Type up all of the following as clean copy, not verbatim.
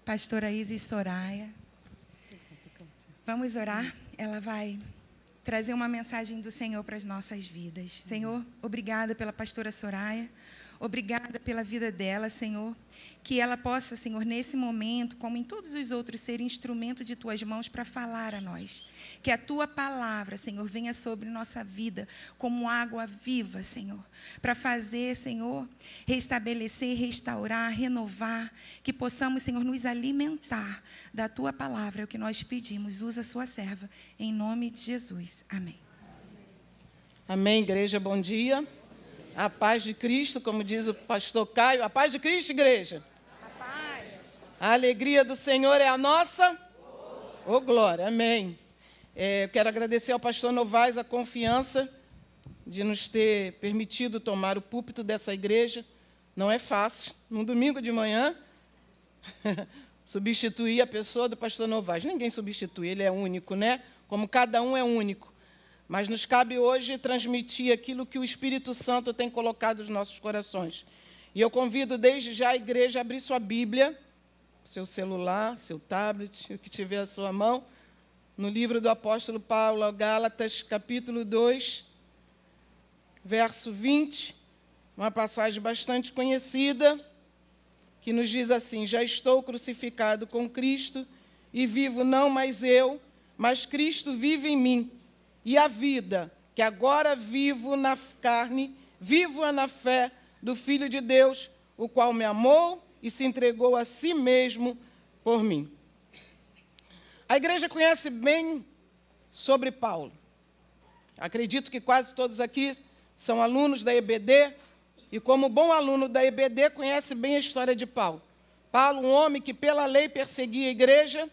pastora Isis Soraya. Vamos orar? Ela vai trazer uma mensagem do Senhor para as nossas vidas. Senhor, obrigada pela pastora Soraya. Obrigada pela vida dela, Senhor. Que ela possa, Senhor, nesse momento, como em todos os outros, ser instrumento de Tuas mãos para falar a nós. Que a Tua palavra, Senhor, venha sobre nossa vida como água viva, Senhor. Para fazer, Senhor, restabelecer, restaurar, renovar. Que possamos, Senhor, nos alimentar da Tua palavra. É o que nós pedimos. Usa a Sua serva. Em nome de Jesus. Amém. Amém, igreja. Bom dia. A paz de Cristo, como diz o pastor Caio. A paz de Cristo, igreja. A paz. A alegria do Senhor é a nossa. Ô, glória. Amém. Eu quero agradecer ao pastor Novaes a confiança de nos ter permitido tomar o púlpito dessa igreja. Não é fácil, num domingo de manhã, substituir a pessoa do pastor Novaes. Ninguém substitui, ele é único, né? Como cada um é único. Mas nos cabe hoje transmitir aquilo que o Espírito Santo tem colocado nos nossos corações. E eu convido desde já a igreja a abrir sua Bíblia, seu celular, seu tablet, o que tiver à sua mão, no livro do apóstolo Paulo, Gálatas, capítulo 2, verso 20, uma passagem bastante conhecida, que nos diz assim: já estou crucificado com Cristo, e vivo não mais eu, mas Cristo vive em mim. E a vida que agora vivo na carne, vivo-a na fé do Filho de Deus, o qual me amou e se entregou a si mesmo por mim. A igreja conhece bem sobre Paulo. Acredito que quase todos aqui são alunos da EBD, e como bom aluno da EBD, conhece bem a história de Paulo. Paulo, um homem que pela lei perseguia a igreja,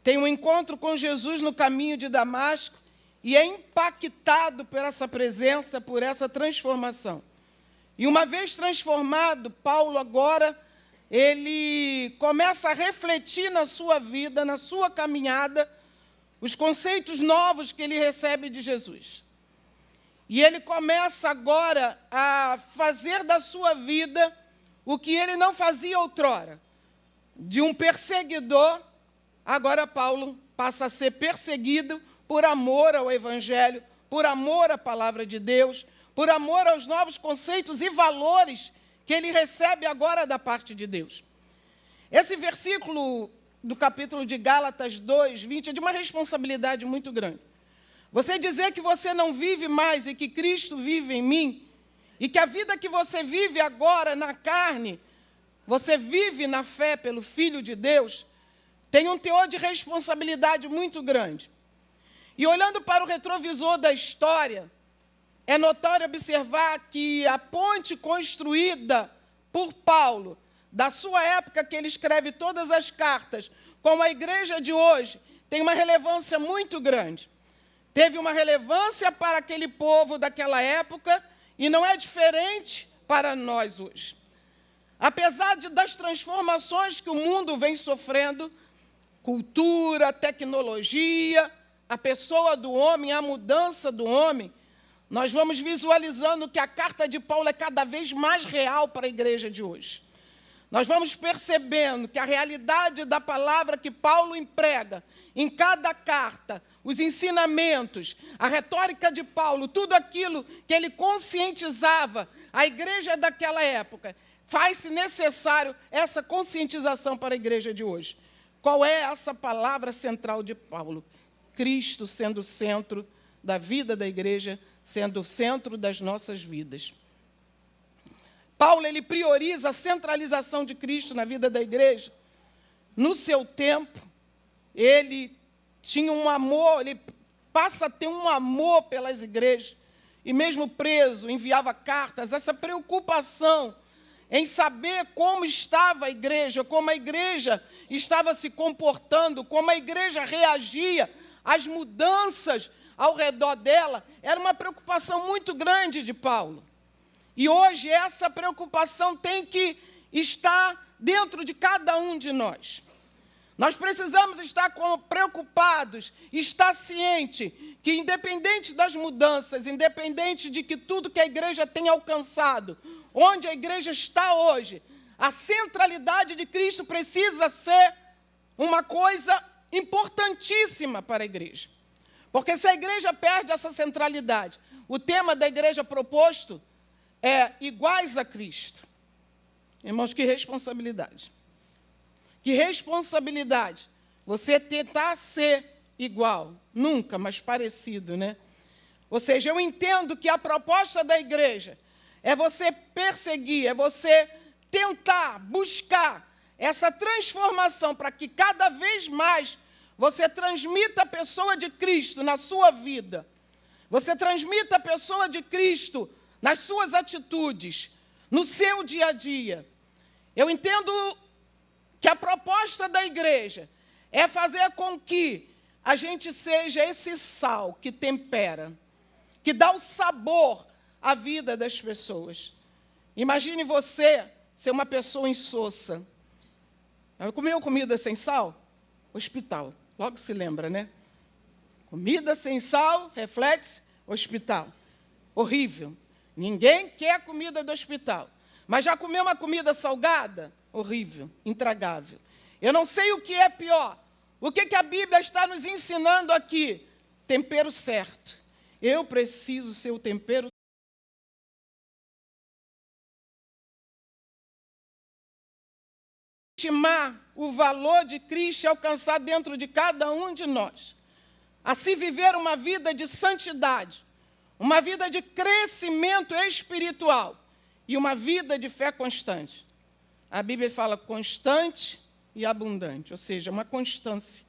tem um encontro com Jesus no caminho de Damasco, e é impactado por essa presença, por essa transformação. E uma vez transformado, Paulo agora, ele começa a refletir na sua vida, na sua caminhada, os conceitos novos que ele recebe de Jesus. E ele começa agora a fazer da sua vida o que ele não fazia outrora. De um perseguidor, agora Paulo passa a ser perseguido por amor ao Evangelho, por amor à palavra de Deus, por amor aos novos conceitos e valores que ele recebe agora da parte de Deus. Esse versículo do capítulo de Gálatas 2, 20, é de uma responsabilidade muito grande. Você dizer que você não vive mais e que Cristo vive em mim, e que a vida que você vive agora na carne, você vive na fé pelo Filho de Deus, tem um teor de responsabilidade muito grande. E olhando para o retrovisor da história, é notório observar que a ponte construída por Paulo, da sua época que ele escreve todas as cartas, com a igreja de hoje, tem uma relevância muito grande. Teve uma relevância para aquele povo daquela época e não é diferente para nós hoje. Apesar das transformações que o mundo vem sofrendo, cultura, tecnologia, a pessoa do homem, a mudança do homem, nós vamos visualizando que a carta de Paulo é cada vez mais real para a igreja de hoje. Nós vamos percebendo que a realidade da palavra que Paulo emprega em cada carta, os ensinamentos, a retórica de Paulo, tudo aquilo que ele conscientizava a igreja daquela época, faz-se necessário essa conscientização para a igreja de hoje. Qual é essa palavra central de Paulo? Cristo sendo o centro da vida da igreja, sendo o centro das nossas vidas. Paulo, ele prioriza a centralização de Cristo na vida da igreja. No seu tempo, ele tinha um amor, ele passa a ter um amor pelas igrejas, e mesmo preso, enviava cartas, essa preocupação em saber como estava a igreja estava se comportando, como a igreja reagia às mudanças ao redor dela, era uma preocupação muito grande de Paulo. E hoje essa preocupação tem que estar dentro de cada um de nós. Nós precisamos estar preocupados, estar ciente que, independente das mudanças, independente de que tudo que a igreja tem alcançado, onde a igreja está hoje, A centralidade de Cristo precisa ser uma coisa importantíssima para a igreja. Porque se a igreja perde essa centralidade, o tema da igreja proposto é iguais a Cristo. Irmãos, que responsabilidade. Que responsabilidade. Você tentar ser igual, nunca, mas parecido, né? Ou seja, eu entendo que a proposta da igreja é você perseguir, é você tentar, buscar essa transformação para que cada vez mais você transmita a pessoa de Cristo na sua vida. Você transmita a pessoa de Cristo nas suas atitudes, no seu dia a dia. Eu entendo que a proposta da igreja é fazer com que a gente seja esse sal que tempera, que dá o sabor à vida das pessoas. Imagine você ser uma pessoa insossa. Comeu comida sem sal? Hospital. Logo se lembra, né? Comida sem sal, reflete, hospital. Horrível. Ninguém quer comida do hospital. Mas já comeu uma comida salgada? Horrível, intragável. Eu não sei o que é pior. O que a Bíblia está nos ensinando aqui? Tempero certo. Eu preciso ser o tempero certo. Estimar o valor de Cristo e alcançar dentro de cada um de nós. Assim viver uma vida de santidade, uma vida de crescimento espiritual e uma vida de fé constante. A Bíblia fala constante e abundante, ou seja, uma constância.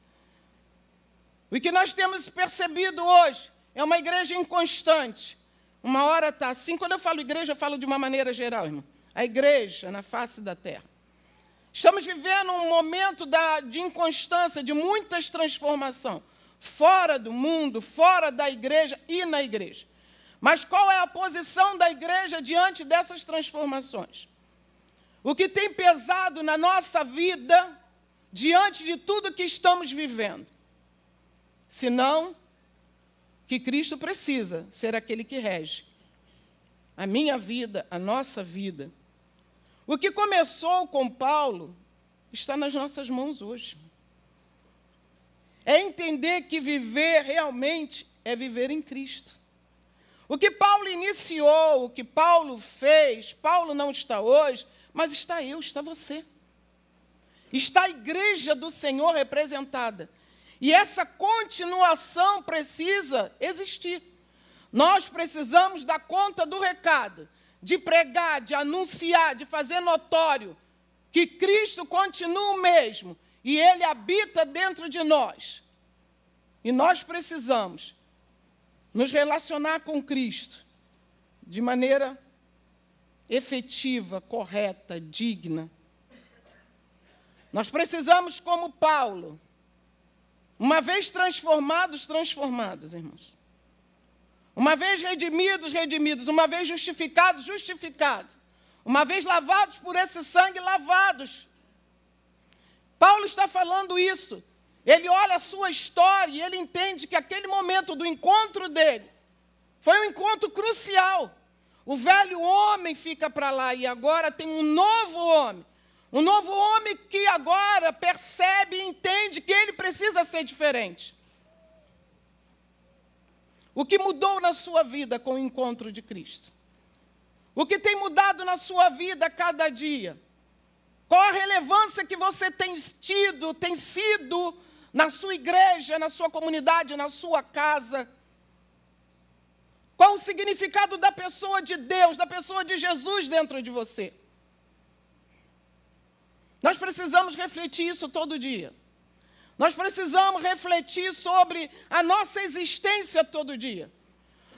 O que nós temos percebido hoje é uma igreja inconstante. Uma hora está assim. Quando eu falo igreja, eu falo de uma maneira geral, irmão. A igreja na face da terra. Estamos vivendo um momento de inconstância, de muitas transformações, fora do mundo, fora da igreja e na igreja. Mas qual é a posição da igreja diante dessas transformações? O que tem pesado na nossa vida, diante de tudo que estamos vivendo? Senão que Cristo precisa ser aquele que rege a minha vida, a nossa vida. O que começou com Paulo está nas nossas mãos hoje. É entender que viver realmente é viver em Cristo. O que Paulo iniciou, o que Paulo fez, Paulo não está hoje, mas está eu, está você. Está a igreja do Senhor representada. E essa continuação precisa existir. Nós precisamos dar conta do recado, de pregar, de anunciar, de fazer notório que Cristo continua o mesmo e Ele habita dentro de nós. E nós precisamos nos relacionar com Cristo de maneira efetiva, correta, digna. Nós precisamos, como Paulo, uma vez transformados, irmãos. Uma vez redimidos, uma vez justificados, uma vez lavados por esse sangue, lavados. Paulo está falando isso. Ele olha a sua história e ele entende que aquele momento do encontro dele foi um encontro crucial. O velho homem fica para lá e agora tem um novo homem. Um novo homem que agora percebe e entende que ele precisa ser diferente. O que mudou na sua vida com o encontro de Cristo? O que tem mudado na sua vida a cada dia? Qual a relevância que você tem tido, tem sido na sua igreja, na sua comunidade, na sua casa? Qual o significado da pessoa de Deus, da pessoa de Jesus dentro de você? Nós precisamos refletir isso todo dia. Nós precisamos refletir sobre a nossa existência todo dia.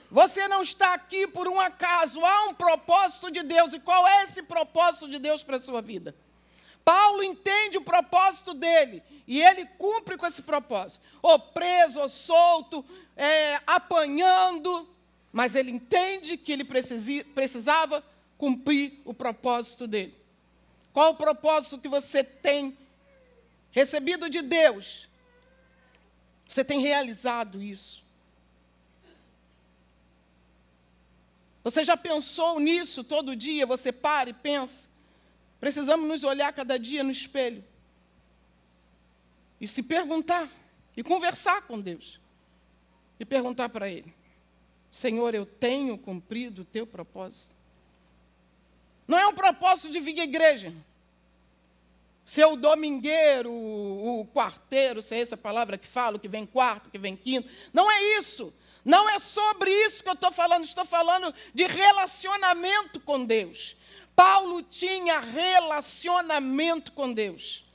Você não está aqui por um acaso, há um propósito de Deus. E qual é esse propósito de Deus para a sua vida? Paulo entende o propósito dele e ele cumpre com esse propósito. Ou preso, ou solto, apanhando, mas ele entende que ele precisava cumprir o propósito dele. Qual o propósito que você tem recebido de Deus? Você tem realizado isso? Você já pensou nisso todo dia? Você para e pensa. precisamos nos olhar cada dia no espelho e se perguntar, e conversar com Deus, e perguntar para Ele: Senhor, eu tenho cumprido o teu propósito? Não é um propósito de vir à igreja, ser o domingueiro, o quarteiro, se é essa palavra que falo, que vem quarto, que vem quinto. Não é isso. Não é sobre isso que eu estou falando de relacionamento com Deus. Paulo tinha relacionamento com Deus.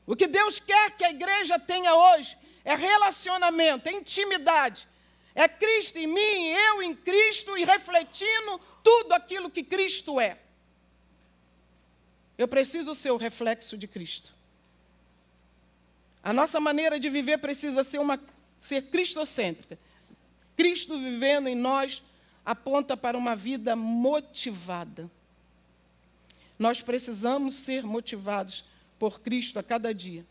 O que Deus quer que a igreja tenha hoje é relacionamento, é intimidade. É Cristo em mim, eu em Cristo, e refletindo tudo aquilo que Cristo é. Eu preciso ser o reflexo de Cristo. A nossa maneira de viver precisa ser cristocêntrica. Cristo vivendo em nós aponta para uma vida motivada. Nós precisamos ser motivados por Cristo a cada dia.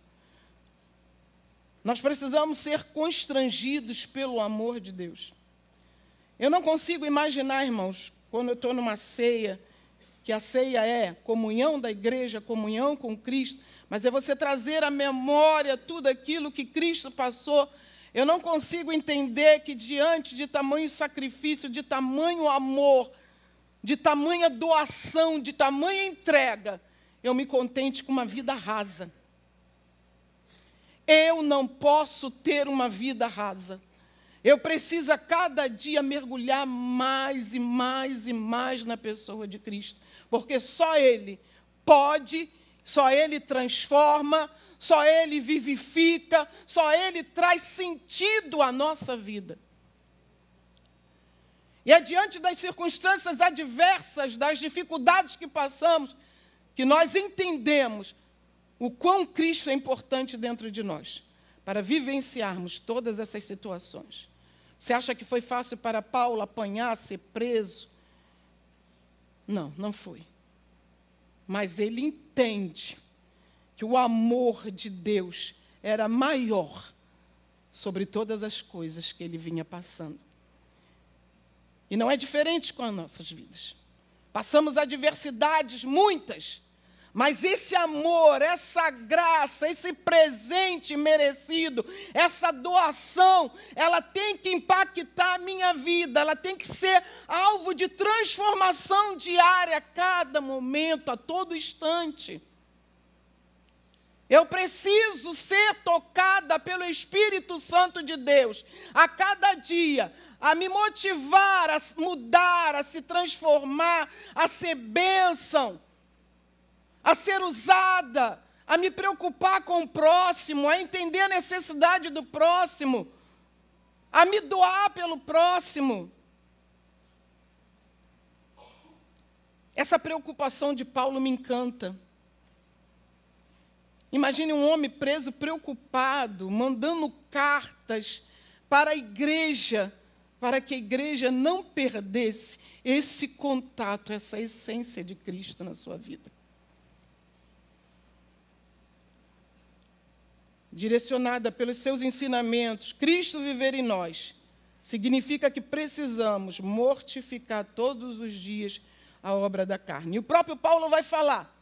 Nós precisamos ser constrangidos pelo amor de Deus. Eu não consigo imaginar, irmãos, quando eu estou numa ceia, que a ceia é comunhão da igreja, comunhão com Cristo, mas é você trazer à memória tudo aquilo que Cristo passou. Eu não consigo entender que diante de tamanho sacrifício, de tamanho amor, de tamanha doação, de tamanha entrega, eu me contente com uma vida rasa. Eu não posso ter uma vida rasa. Eu preciso a cada dia mergulhar mais e mais e mais na pessoa de Cristo, porque só Ele pode, só Ele transforma, só Ele vivifica, só Ele traz sentido à nossa vida. E é diante das circunstâncias adversas, das dificuldades que passamos, que nós entendemos o quão Cristo é importante dentro de nós, para vivenciarmos todas essas situações. Você acha que foi fácil para Paulo apanhar, ser preso? Não, não foi. Mas ele entende que o amor de Deus era maior sobre todas as coisas que ele vinha passando. E não é diferente com as nossas vidas. Passamos adversidades, muitas, mas esse amor, essa graça, esse presente merecido, essa doação, ela tem que impactar a minha vida, ela tem que ser alvo de transformação diária a cada momento, a todo instante. Eu preciso ser tocada pelo Espírito Santo de Deus a cada dia, a me motivar, a mudar, a se transformar, a ser bênção, a ser usada, a me preocupar com o próximo, a entender a necessidade do próximo, a me doar pelo próximo. Essa preocupação de Paulo me encanta. Imagine um homem preso, preocupado, mandando cartas para a igreja, para que a igreja não perdesse esse contato, essa essência de Cristo na sua vida. Direcionada pelos seus ensinamentos, Cristo viver em nós, significa que precisamos mortificar todos os dias a obra da carne. E o próprio Paulo vai falar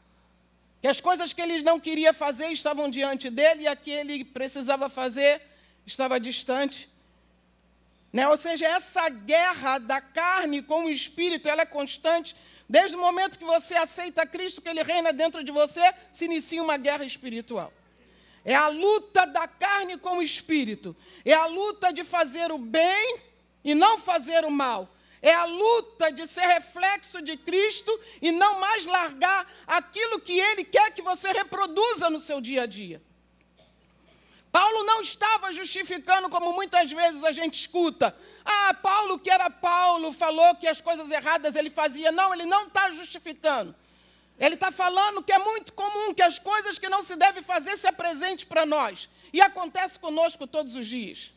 que as coisas que ele não queria fazer estavam diante dele e a que ele precisava fazer estava distante. Ou seja, essa guerra da carne com o Espírito, ela é constante. Desde o momento que você aceita Cristo, que Ele reina dentro de você, se inicia uma guerra espiritual. É a luta da carne com o Espírito. É a luta de fazer o bem e não fazer o mal. É a luta de ser reflexo de Cristo e não mais largar aquilo que Ele quer que você reproduza no seu dia a dia. Paulo não estava justificando, como muitas vezes a gente escuta. Paulo, que era Paulo, falou que as coisas erradas ele fazia. Não, ele não está justificando. Ele está falando que é muito comum que as coisas que não se deve fazer se apresentem para nós. E acontece conosco todos os dias.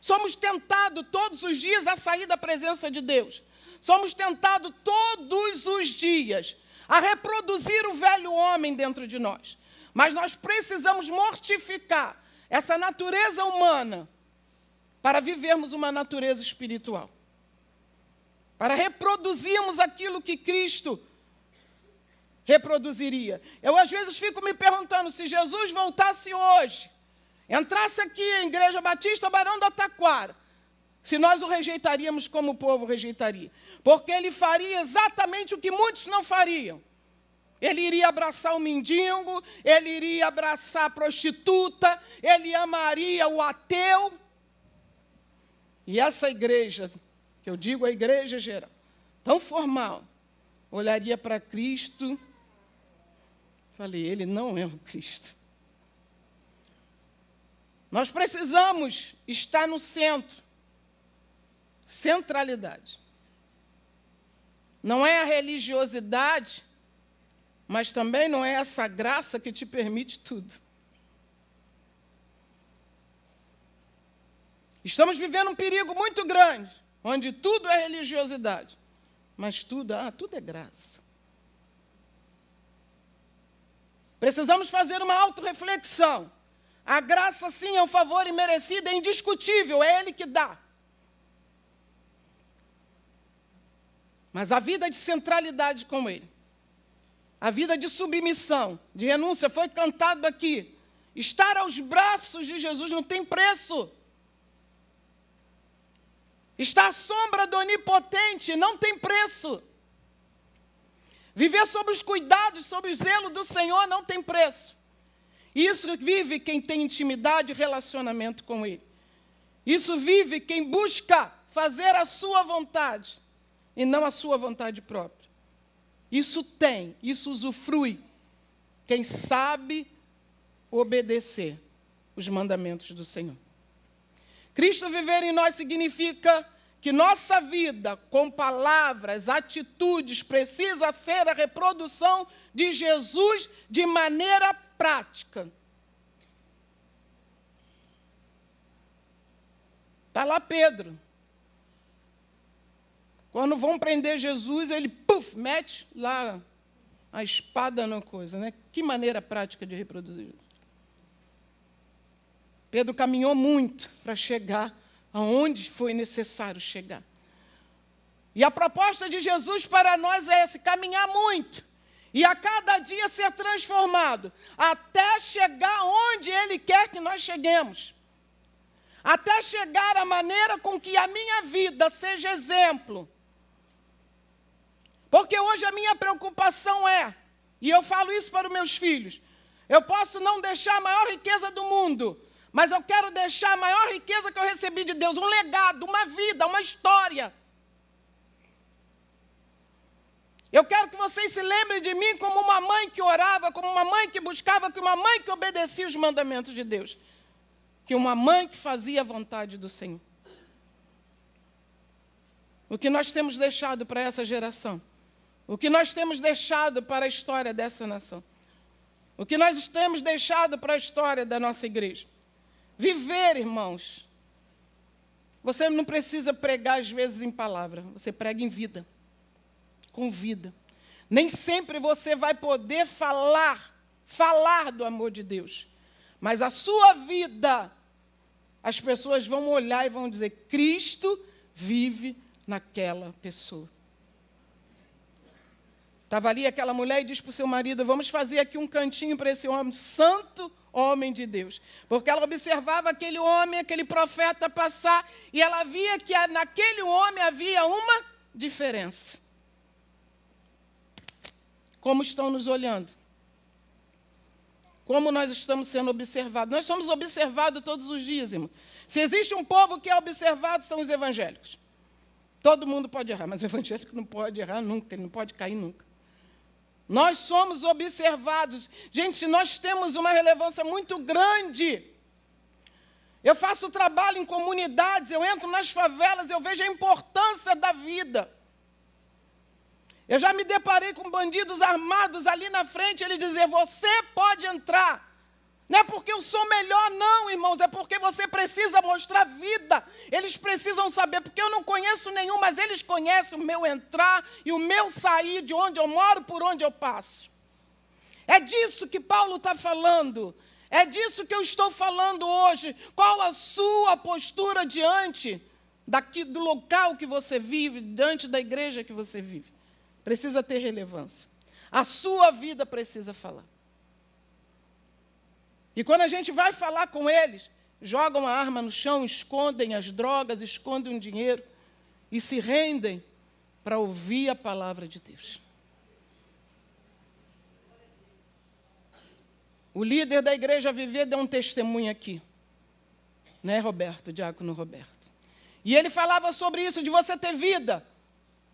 Somos tentados todos os dias a sair da presença de Deus. Somos tentados todos os dias a reproduzir o velho homem dentro de nós. Mas nós precisamos mortificar essa natureza humana para vivermos uma natureza espiritual. Para reproduzirmos aquilo que Cristo reproduziria. Eu, às vezes, fico me perguntando, se Jesus voltasse hoje, entrasse aqui em Igreja Batista Barão do Taquara, se nós o rejeitaríamos como o povo rejeitaria. Porque ele faria exatamente o que muitos não fariam. Ele iria abraçar o mendigo, ele iria abraçar a prostituta, ele amaria o ateu. E essa igreja, que eu digo a igreja geral, tão formal, olharia para Cristo, falei, ele não é o Cristo. Nós precisamos estar no centro. Centralidade. Não é a religiosidade, mas também não é essa graça que te permite tudo. Estamos vivendo um perigo muito grande, onde tudo é religiosidade, mas tudo é graça. Precisamos fazer uma autorreflexão. A graça, sim, é um favor imerecido, é indiscutível, é Ele que dá. Mas a vida de centralidade com Ele, a vida de submissão, de renúncia, foi cantado aqui. Estar aos braços de Jesus não tem preço. Estar à sombra do Onipotente não tem preço. Viver sob os cuidados, sob o zelo do Senhor não tem preço. Isso vive quem tem intimidade e relacionamento com Ele. Isso vive quem busca fazer a sua vontade e não a sua vontade própria. Isso usufrui quem sabe obedecer os mandamentos do Senhor. Cristo viver em nós significa que nossa vida, com palavras, atitudes, precisa ser a reprodução de Jesus de maneira prática. Está lá Pedro. Quando vão prender Jesus, ele, mete lá a espada na coisa, né? Que maneira prática de reproduzir Jesus. Pedro caminhou muito para chegar aonde foi necessário chegar. E a proposta de Jesus para nós é essa, caminhar muito. E a cada dia ser transformado, até chegar onde Ele quer que nós cheguemos. Até chegar à maneira com que a minha vida seja exemplo. Porque hoje a minha preocupação é, e eu falo isso para os meus filhos, eu posso não deixar a maior riqueza do mundo, mas eu quero deixar a maior riqueza que eu recebi de Deus, um legado, uma vida, uma história. Eu quero que vocês se lembrem de mim como uma mãe que orava, como uma mãe que buscava, como uma mãe que obedecia os mandamentos de Deus. Que uma mãe que fazia a vontade do Senhor. O que nós temos deixado para essa geração? O que nós temos deixado para a história dessa nação? O que nós temos deixado para a história da nossa igreja? Viver, irmãos. Você não precisa pregar, às vezes, em palavra. Você prega em vida. Com vida. Nem sempre você vai poder falar do amor de Deus. Mas a sua vida, as pessoas vão olhar e vão dizer, Cristo vive naquela pessoa. Estava ali aquela mulher e diz para o seu marido, vamos fazer aqui um cantinho para esse homem, santo homem de Deus. Porque ela observava aquele homem, aquele profeta passar, e ela via que naquele homem havia uma diferença. Como estão nos olhando? Como nós estamos sendo observados? Nós somos observados todos os dias, irmão. Se existe um povo que é observado, são os evangélicos. Todo mundo pode errar, mas o evangélico não pode errar nunca, ele não pode cair nunca. Nós somos observados. Gente, se nós temos uma relevância muito grande. Eu faço trabalho em comunidades, eu entro nas favelas, eu vejo a importância da vida. Eu já me deparei com bandidos armados ali na frente, ele dizer, você pode entrar. Não é porque eu sou melhor, não, irmãos, é porque você precisa mostrar vida. Eles precisam saber, porque eu não conheço nenhum, mas eles conhecem o meu entrar e o meu sair de onde eu moro, por onde eu passo. É disso que Paulo está falando. É disso que eu estou falando hoje. Qual a sua postura diante do local que você vive, diante da igreja que você vive? Precisa ter relevância. A sua vida precisa falar. E quando a gente vai falar com eles, jogam a arma no chão, escondem as drogas, escondem o dinheiro e se rendem para ouvir a palavra de Deus. O líder da Igreja Viver deu um testemunho aqui, né, Roberto, diácono Roberto. E ele falava sobre isso, de você ter vida.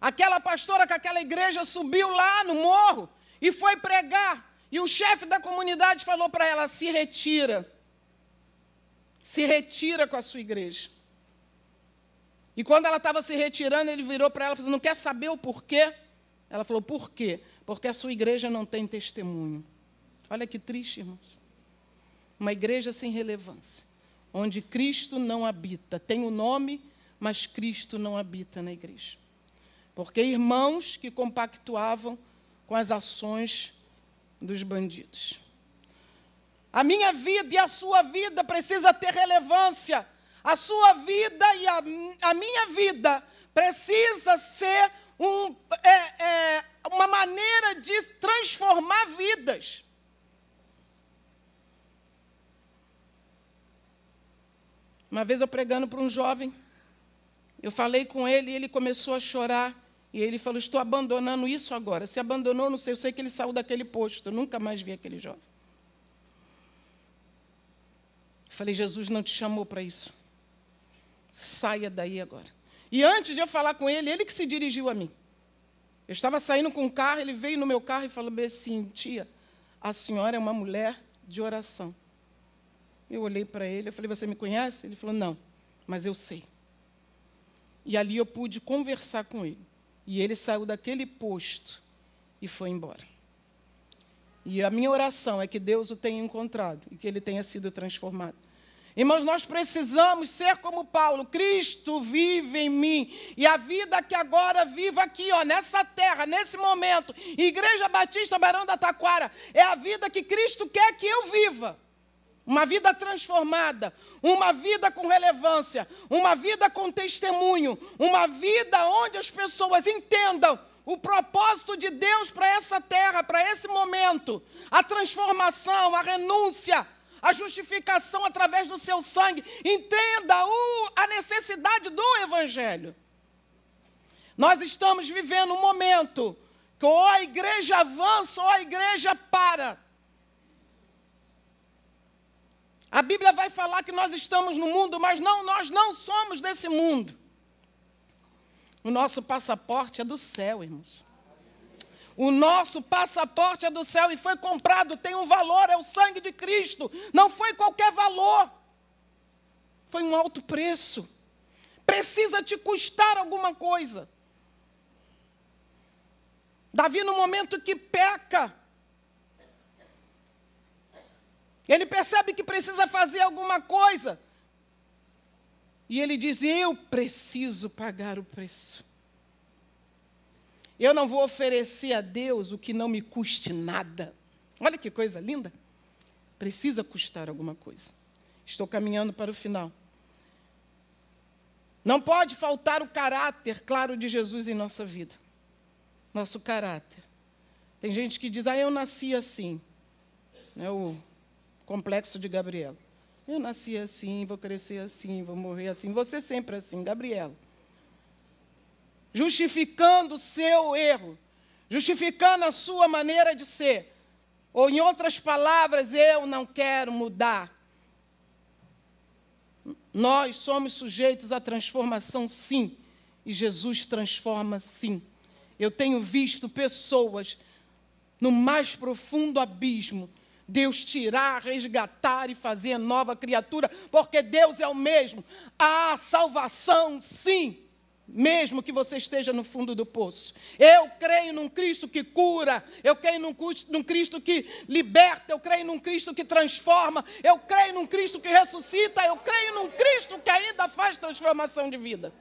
Aquela pastora com aquela igreja subiu lá no morro e foi pregar. E o chefe da comunidade falou para ela, se retira. Se retira com a sua igreja. E quando ela estava se retirando, ele virou para ela e falou, não quer saber o porquê? Ela falou, por quê? Porque a sua igreja não tem testemunho. Olha que triste, irmãos. Uma igreja sem relevância, onde Cristo não habita. Tem o nome, mas Cristo não habita na igreja. Porque irmãos que compactuavam com as ações dos bandidos. A minha vida e a sua vida precisa ter relevância. A sua vida e a minha vida precisa ser uma maneira de transformar vidas. Uma vez eu pregando para um jovem, eu falei com ele e ele começou a chorar. E ele falou, estou abandonando isso agora. Se abandonou, não sei, eu sei que ele saiu daquele posto. Eu nunca mais vi aquele jovem. Eu falei, Jesus não te chamou para isso. Saia daí agora. E antes de eu falar com ele, ele que se dirigiu a mim. Eu estava saindo com o carro, ele veio no meu carro e falou assim, tia, a senhora é uma mulher de oração. Eu olhei para ele, eu falei, você me conhece? Ele falou, não, mas eu sei. E ali eu pude conversar com ele. E ele saiu daquele posto e foi embora. E a minha oração é que Deus o tenha encontrado e que ele tenha sido transformado. Irmãos, nós precisamos ser como Paulo. Cristo vive em mim. E a vida que agora vivo aqui, nessa terra, nesse momento, Igreja Batista Barão da Taquara, é a vida que Cristo quer que eu viva. Uma vida transformada, uma vida com relevância, uma vida com testemunho, uma vida onde as pessoas entendam o propósito de Deus para essa terra, para esse momento, a transformação, a renúncia, a justificação através do seu sangue. Entenda a necessidade do Evangelho. Nós estamos vivendo um momento que ou a igreja avança ou a igreja para. A Bíblia vai falar que nós estamos no mundo, mas não, nós não somos desse mundo. O nosso passaporte é do céu, irmãos. O nosso passaporte é do céu e foi comprado, tem um valor, é o sangue de Cristo. Não foi qualquer valor. Foi um alto preço. Precisa te custar alguma coisa. Davi, no momento que peca, ele percebe que precisa fazer alguma coisa. E ele diz, eu preciso pagar o preço. Eu não vou oferecer a Deus o que não me custe nada. Olha que coisa linda. Precisa custar alguma coisa. Estou caminhando para o final. Não pode faltar o caráter claro de Jesus em nossa vida. Nosso caráter. Tem gente que diz, eu nasci assim. O complexo de Gabriela. Eu nasci assim, vou crescer assim, vou morrer assim. Você sempre assim, Gabriela. Justificando o seu erro. Justificando a sua maneira de ser. Ou, em outras palavras, eu não quero mudar. Nós somos sujeitos à transformação, sim. E Jesus transforma, sim. Eu tenho visto pessoas no mais profundo abismo, Deus tirar, resgatar e fazer nova criatura, porque Deus é o mesmo. Há salvação, sim, mesmo que você esteja no fundo do poço. Eu creio num Cristo que cura, eu creio num Cristo que liberta, eu creio num Cristo que transforma, eu creio num Cristo que ressuscita, eu creio num Cristo que ainda faz transformação de vida.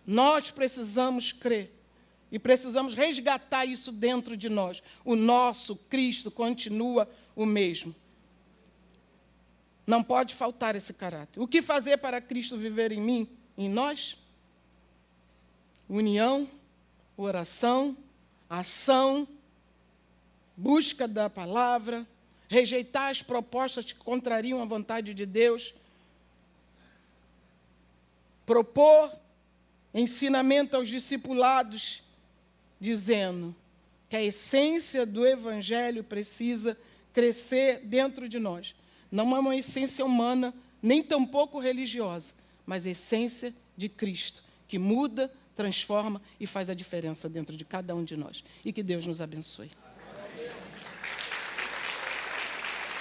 Nós precisamos crer. E precisamos resgatar isso dentro de nós. O nosso Cristo continua o mesmo. Não pode faltar esse caráter. O que fazer para Cristo viver em mim, em nós? União, oração, ação, busca da palavra, rejeitar as propostas que contrariam a vontade de Deus, propor ensinamento aos discipulados, dizendo que a essência do Evangelho precisa crescer dentro de nós. Não é uma essência humana, nem tampouco religiosa, mas a essência de Cristo, que muda, transforma e faz a diferença dentro de cada um de nós. E que Deus nos abençoe.